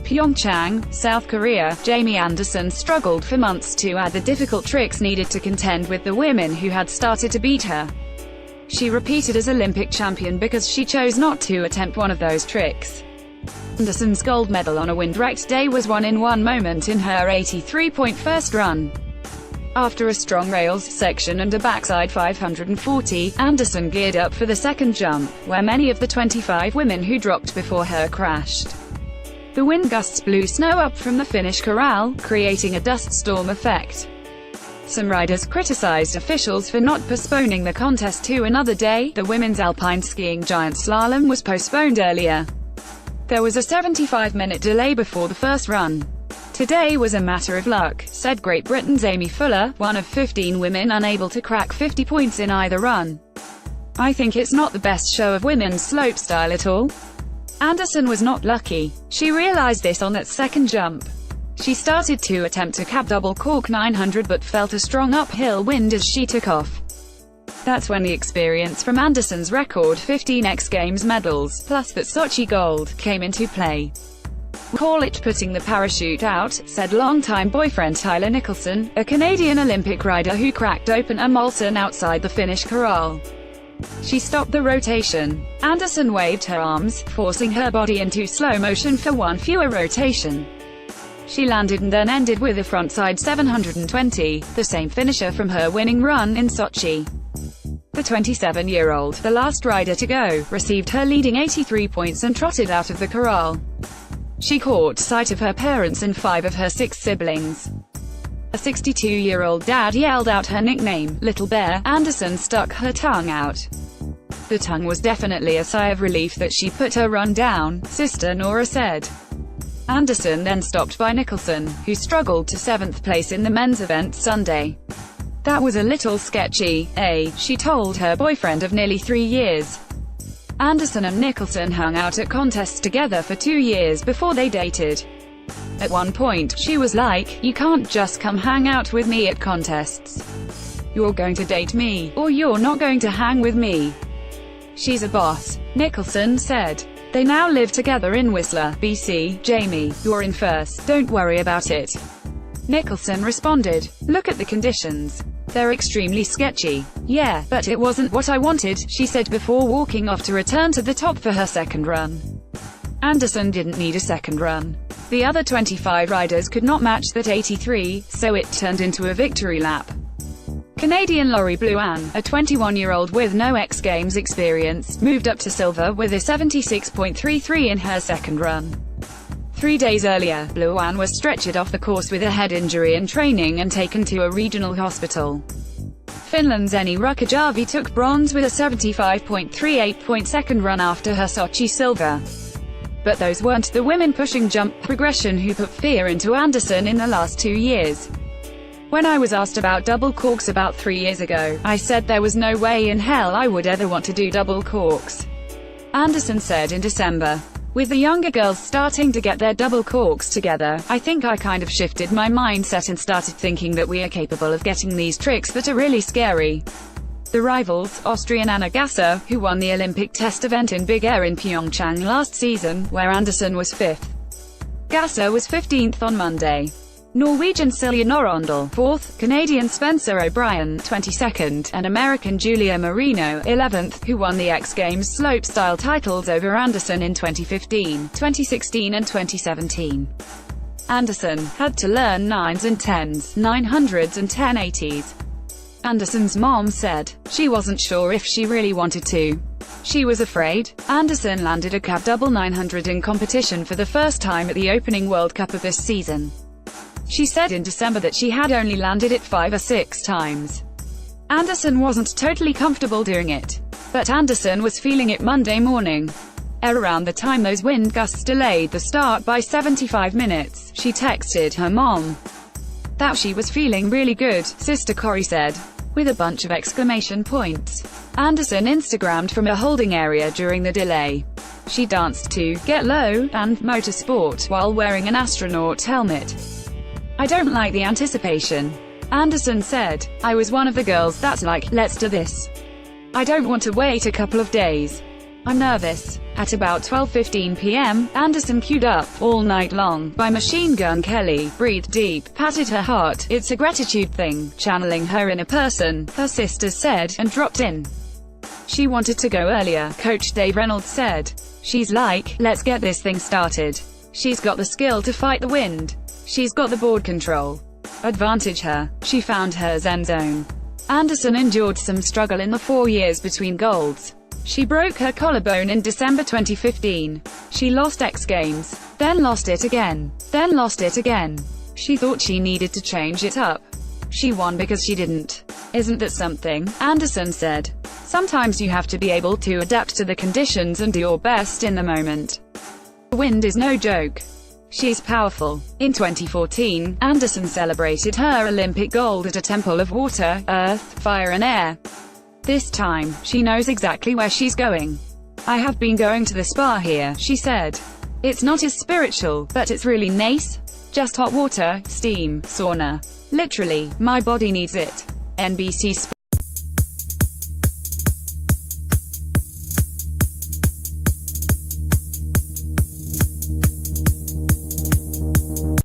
Pyeongchang, South Korea, Jamie Anderson struggled for months to add the difficult tricks needed to contend with the women who had started to beat her. She repeated as Olympic champion because she chose not to attempt one of those tricks. Anderson's gold medal on a wind-wrecked day was won in one moment in her 83-point first run. After a strong rails section and a backside 540, Anderson geared up for the second jump, where many of the 25 women who dropped before her crashed. The wind gusts blew snow up from the finish corral, creating a dust storm effect. Some riders criticized officials for not postponing the contest to another day. The women's alpine skiing giant slalom was postponed earlier. There was a 75-minute delay before the first run. Today was a matter of luck, said Great Britain's Amy Fuller, one of 15 women unable to crack 50 points in either run. I think it's not the best show of women's slopestyle at all. Anderson was not lucky. She realized this on that second jump. She started to attempt a cab double cork 900 but felt a strong uphill wind as she took off. That's when the experience from Anderson's record 15 X Games medals, plus that Sochi gold, came into play. "We call it putting the parachute out," said longtime boyfriend Tyler Nicholson, a Canadian Olympic rider who cracked open a Molson outside the finish corral. She stopped the rotation. Anderson waved her arms, forcing her body into slow motion for one fewer rotation. She landed and then ended with a frontside 720, the same finisher from her winning run in Sochi. The 27-year-old, the last rider to go, received her leading 83 points and trotted out of the corral. She caught sight of her parents and 5 of her 6 siblings. A 62-year-old dad yelled out her nickname, Little Bear. Anderson stuck her tongue out. The tongue was definitely a sigh of relief that she put her run down, Sister Nora said. Anderson then stopped by Nicholson, who struggled to 7th place in the men's event Sunday. "That was a little sketchy, eh?" she told her boyfriend of nearly 3 years. Anderson and Nicholson hung out at contests together for 2 years before they dated. At one point, she was like, "You can't just come hang out with me at contests. You're going to date me, or you're not going to hang with me." "She's a boss," Nicholson said. They now live together in Whistler, BC. "Jamie, you're in first, don't worry about it." Nicholson responded, "Look at the conditions. They're extremely sketchy." "Yeah, but it wasn't what I wanted," she said before walking off to return to the top for her second run. Anderson didn't need a second run. The other 25 riders could not match that 83, so it turned into a victory lap. Canadian Laurie Blouin, a 21-year-old with no X Games experience, moved up to silver with a 76.33 in her second run. 3 days earlier, Blouin was stretchered off the course with a head injury in training and taken to a regional hospital. Finland's Eni Rukkajärvi took bronze with a 75.38-point second run after her Sochi silver. But those weren't the women pushing jump progression who put fear into Anderson in the last 2 years. "When I was asked about double corks about 3 years ago, I said there was no way in hell I would ever want to do double corks," Anderson said in December. "With the younger girls starting to get their double corks together, I think I kind of shifted my mindset and started thinking that we are capable of getting these tricks that are really scary." The rivals, Austrian Anna Gasser, who won the Olympic test event in Big Air in Pyeongchang last season, where Anderson was 5th. Gasser was 15th on Monday. Norwegian Silje Norondal, 4th, Canadian Spencer O'Brien, 22nd, and American Julia Marino, 11th, who won the X Games slopestyle titles over Anderson in 2015, 2016 and 2017. Anderson had to learn 9s and 10s, 900s and 1080s. Anderson's mom said, "She wasn't sure if she really wanted to. She was afraid." Anderson landed a cab double 900 in competition for the first time at the opening World Cup of this season. She said in December that she had only landed it 5 or 6 times. Anderson wasn't totally comfortable doing it. But Anderson was feeling it Monday morning. Around the time those wind gusts delayed the start by 75 minutes, she texted her mom that she was feeling really good, Sister Corrie said, with a bunch of exclamation points. Anderson Instagrammed from a holding area during the delay. She danced to Get Low and Motorsport while wearing an astronaut helmet. "I don't like the anticipation," Anderson said. "I was one of the girls that's like, let's do this. I don't want to wait a couple of days. I'm nervous." At about 12:15 p.m., Anderson queued up All Night Long by Machine Gun Kelly, breathed deep, patted her heart, it's a gratitude thing, channeling her inner person, her sisters said, and dropped in. She wanted to go earlier, Coach Dave Reynolds said. She's like, let's get this thing started. She's got the skill to fight the wind. She's got the board control. Advantage her. She found her zen zone. Anderson endured some struggle in the 4 years between golds. She broke her collarbone in December 2015. She lost X Games, then lost it again, then lost it again. She thought she needed to change it up. She won because she didn't. Isn't that something? Anderson said. Sometimes you have to be able to adapt to the conditions and do your best in the moment. The wind is no joke. She's powerful. In 2014, Anderson celebrated her Olympic gold at a temple of water, earth, fire and air. This time, she knows exactly where she's going. I have been going to the spa here, she said. It's not as spiritual, but it's really nice. Just hot water, steam, sauna. Literally, my body needs it. NBC Sports.